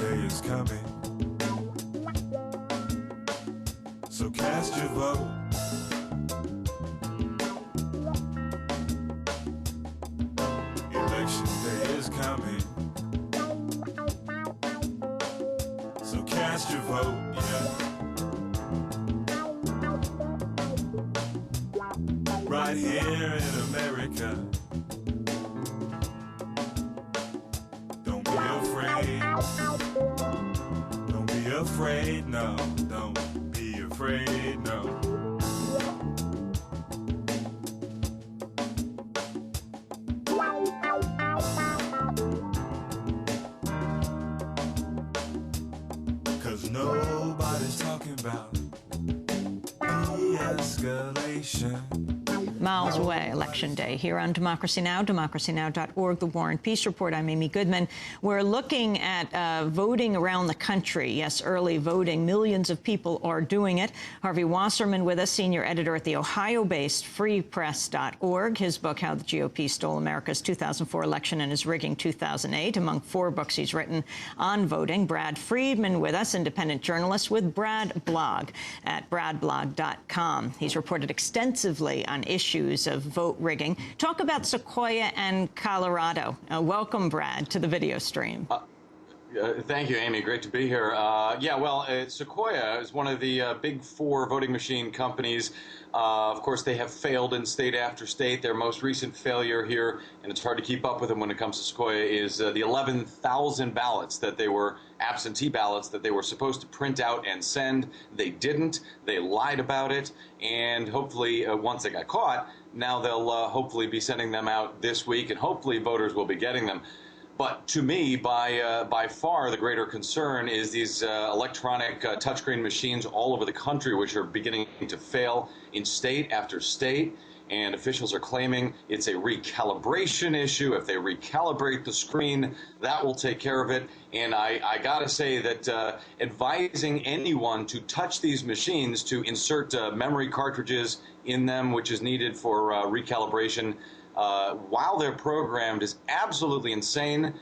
day is coming, so cast your vote. Election day is coming, so cast your vote, yeah. Right here in America. Don't be afraid. Don't be afraid, no. Don't be afraid, no. Cause nobody's talking about de-escalation. Miles away, Election Day. Here on Democracy Now!, democracynow.org, The War and Peace Report. I'm Amy Goodman. We're looking at voting around the country. Yes, early voting. Millions of people are doing it. Harvey Wasserman with us, senior editor at the Ohio-based freepress.org. His book, How the GOP Stole America's 2004 Election and Is Rigging 2008, among 4 books he's written on voting. Brad Friedman with us, independent journalist with Brad Blog at bradblog.com. He's reported extensively on issues of vote rigging. Talk about Sequoia and Colorado. Welcome, Brad, to the video stream. Thank you, Amy. Great to be here. Sequoia is one of the big 4 voting machine companies. Of course, they have failed in state after state. Their most recent failure here, and it's hard to keep up with them when it comes to Sequoia, is the 11,000 ballots that they were, absentee ballots, that they were supposed to print out and send. They didn't. They lied about it. And hopefully, once they got caught, now they'll hopefully be sending them out this week, and hopefully voters will be getting them. But to me, by far, the greater concern is these electronic touchscreen machines all over the country, which are beginning to fail in state after state. And officials are claiming it's a recalibration issue. If they recalibrate the screen, that will take care of it. And I got to say that advising anyone to touch these machines, to insert memory cartridges in them, which is needed for recalibration, while they're programmed, is absolutely insane.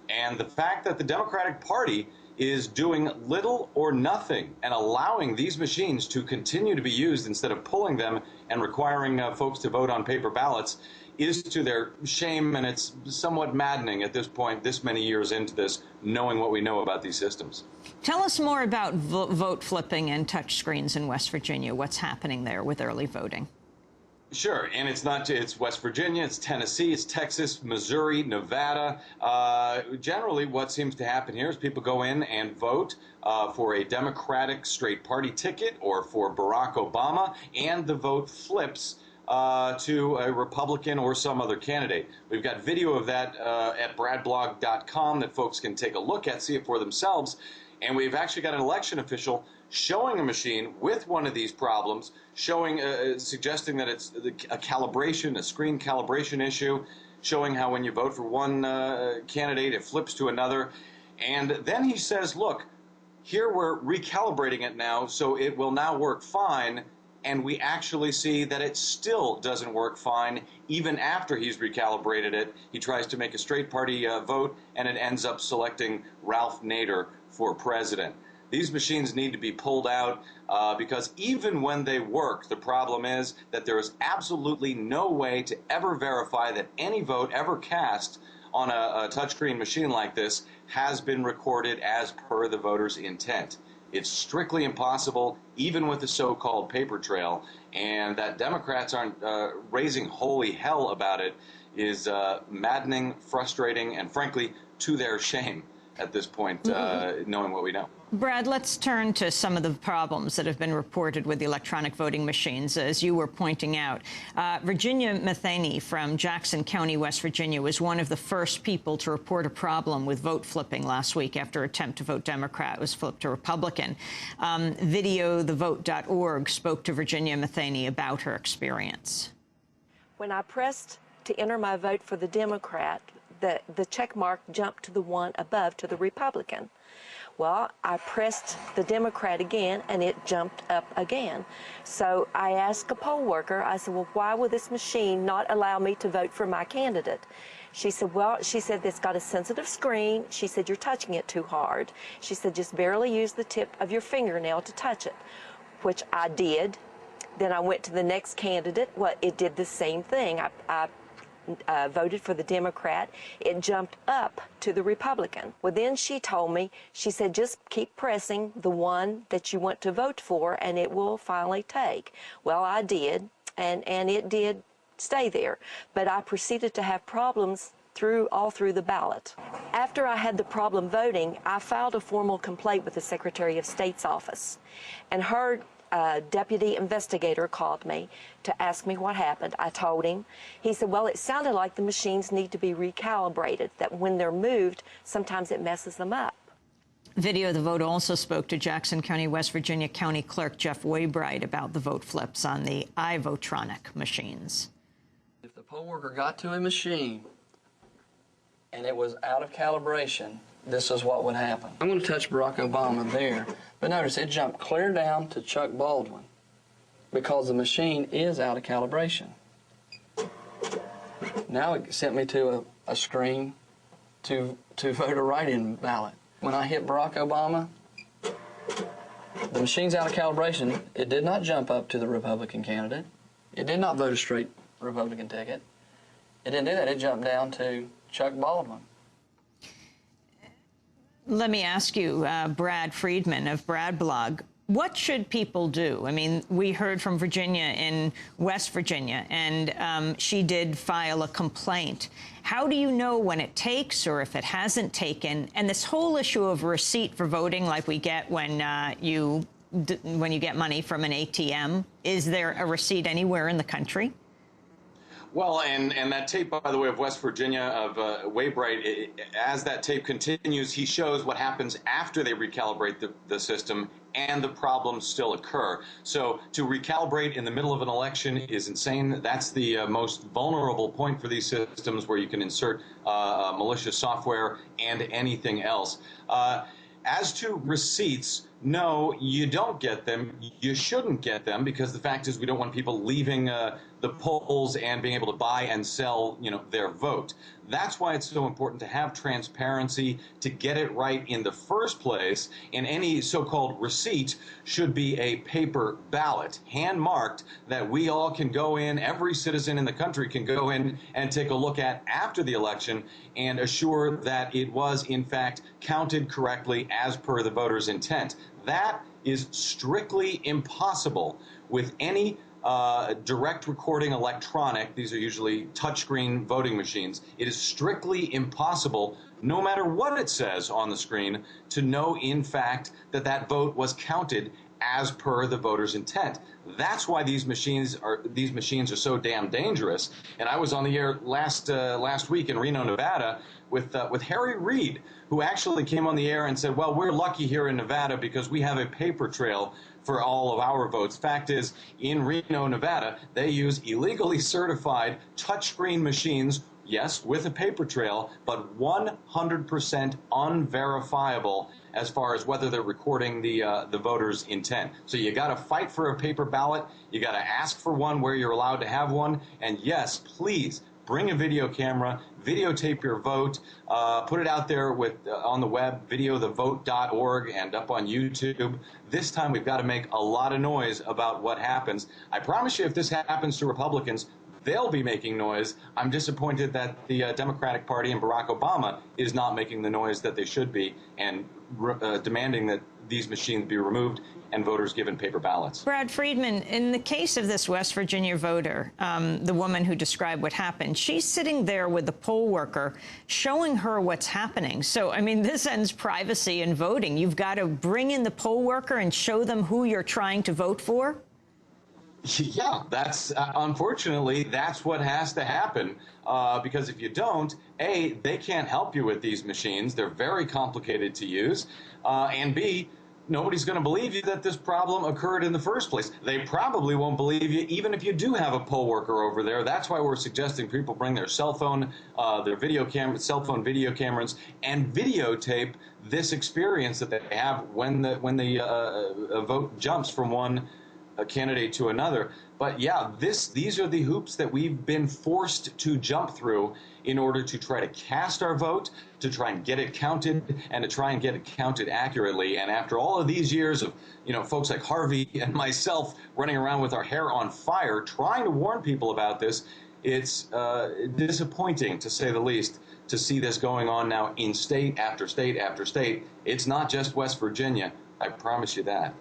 And the fact that the Democratic Party is doing little or nothing and allowing these machines to continue to be used instead of pulling them and requiring folks to vote on paper ballots is to their shame, and it's somewhat maddening at this point, this many years into this, knowing what we know about these systems. Tell us more about vote flipping and touch screens in West Virginia. What's happening there with early voting? Sure, and it's West Virginia, it's Tennessee, it's Texas, Missouri, Nevada. Generally, what seems to happen here is people go in and vote for a Democratic straight party ticket or for Barack Obama, and the vote flips to a Republican or some other candidate. We've got video of that at bradblog.com that folks can take a look at, see it for themselves. And we've actually got an election official showing a machine with one of these problems, showing, suggesting that it's a calibration, a screen calibration issue, showing how when you vote for one candidate, it flips to another. And then he says, look, here we're recalibrating it now, so it will now work fine. And we actually see that it still doesn't work fine, even after he's recalibrated it. He tries to make a straight party vote, and it ends up selecting Ralph Nader for president. These machines need to be pulled out because even when they work, the problem is that there is absolutely no way to ever verify that any vote ever cast on a touchscreen machine like this has been recorded as per the voter's intent. It's strictly impossible, even with the so-called paper trail, and that Democrats aren't raising holy hell about it is maddening, frustrating, and frankly, to their shame at this point, knowing what we know. Brad, let's turn to some of the problems that have been reported with the electronic voting machines, as you were pointing out. Virginia Matheny from Jackson County, West Virginia, was one of the first people to report a problem with vote flipping last week after an attempt to vote Democrat was flipped to Republican. Videothevote.org spoke to Virginia Matheny about her experience. When I pressed to enter my vote for the Democrat, the check mark jumped to the one above, to the Republican. Well, I pressed the Democrat again, and it jumped up again. So I asked a poll worker, I said, well, why will this machine not allow me to vote for my candidate? She said, well, it's got a sensitive screen. She said, you're touching it too hard. She said, just barely use the tip of your fingernail to touch it, which I did. Then I went to the next candidate. Well, it did the same thing. I voted for the Democrat. It jumped up to the Republican. Well, then she told me, she said, just keep pressing the one that you want to vote for, and it will finally take. Well, I did, and it did stay there. But I proceeded to have problems all through the ballot. After I had the problem voting, I filed a formal complaint with the Secretary of State's office, and her deputy investigator called me to ask me what happened. I told him. He said, well, it sounded like the machines need to be recalibrated, that when they're moved, sometimes it messes them up. Video of the vote also spoke to Jackson County, West Virginia County Clerk Jeff Waybright about the vote flips on the iVotronic machines. If the poll worker got to a machine and it was out of calibration, this is what would happen. I'm going to touch Barack Obama there, but notice it jumped clear down to Chuck Baldwin because the machine is out of calibration. Now it sent me to a screen to vote a write-in ballot. When I hit Barack Obama, the machine's out of calibration. It did not jump up to the Republican candidate. It did not vote a straight Republican ticket. It didn't do that. It jumped down to Chuck Baldwin. Let me ask you, Brad Friedman of Brad Blog, what should people do? I mean, we heard from Virginia in West Virginia, and she did file a complaint. How do you know when it takes or if it hasn't taken? And this whole issue of receipt for voting, like we get when you get money from an ATM, is there a receipt anywhere in the country? Well, and that tape, by the way, of West Virginia, of Waybright, as that tape continues, he shows what happens after they recalibrate the system and the problems still occur. So to recalibrate in the middle of an election is insane. That's the most vulnerable point for these systems, where you can insert malicious software and anything else. As to receipts, no, you don't get them. You shouldn't get them, because the fact is we don't want people leaving the polls and being able to buy and sell, their vote. That's why it's so important to have transparency, to get it right in the first place. And any so-called receipt should be a paper ballot, hand-marked, that we all can go in, every citizen in the country can go in and take a look at after the election and assure that it was, in fact, counted correctly as per the voter's intent. That is strictly impossible with any direct recording electronic. These are usually touchscreen voting machines. It is strictly impossible, no matter what it says on the screen, to know in fact that that vote was counted as per the voter's intent. That's why these machines are so damn dangerous. And I was on the air last week in Reno, Nevada, with Harry Reid, who actually came on the air and said, well, we're lucky here in Nevada because we have a paper trail for all of our votes. Fact is, in Reno, Nevada, they use illegally certified touchscreen machines, yes, with a paper trail, but 100% unverifiable as far as whether they're recording the voter's intent. So you got to fight for a paper ballot. You got to ask for one where you're allowed to have one. And yes, please bring a video camera, videotape your vote, put it out there on the web, videothevote.org, and up on YouTube. This time we've got to make a lot of noise about what happens. I promise you, if this happens to Republicans, they'll be making noise. I'm disappointed that the Democratic Party and Barack Obama is not making the noise that they should be and demanding that these machines be removed and voters given paper ballots. Brad Friedman, in the case of this West Virginia voter, the woman who described what happened, she's sitting there with the poll worker showing her what's happening. So, I mean, this ends privacy in voting. You've got to bring in the poll worker and show them who you're trying to vote for? Yeah, that's unfortunately, that's what has to happen, because if you don't, A, they can't help you with these machines. They're very complicated to use, and B, nobody's going to believe you that this problem occurred in the first place. They probably won't believe you even if you do have a poll worker over there. That's why we're suggesting people bring their cell phone, their cell phone video cameras, and videotape this experience that they have when the vote jumps from one candidate to another. But yeah, these are the hoops that we've been forced to jump through in order to try to cast our vote, to try and get it counted, and to try and get it counted accurately. And after all of these years of, folks like Harvey and myself running around with our hair on fire trying to warn people about this, it's disappointing, to say the least, to see this going on now in state after state after state. It's not just West Virginia, I promise you that.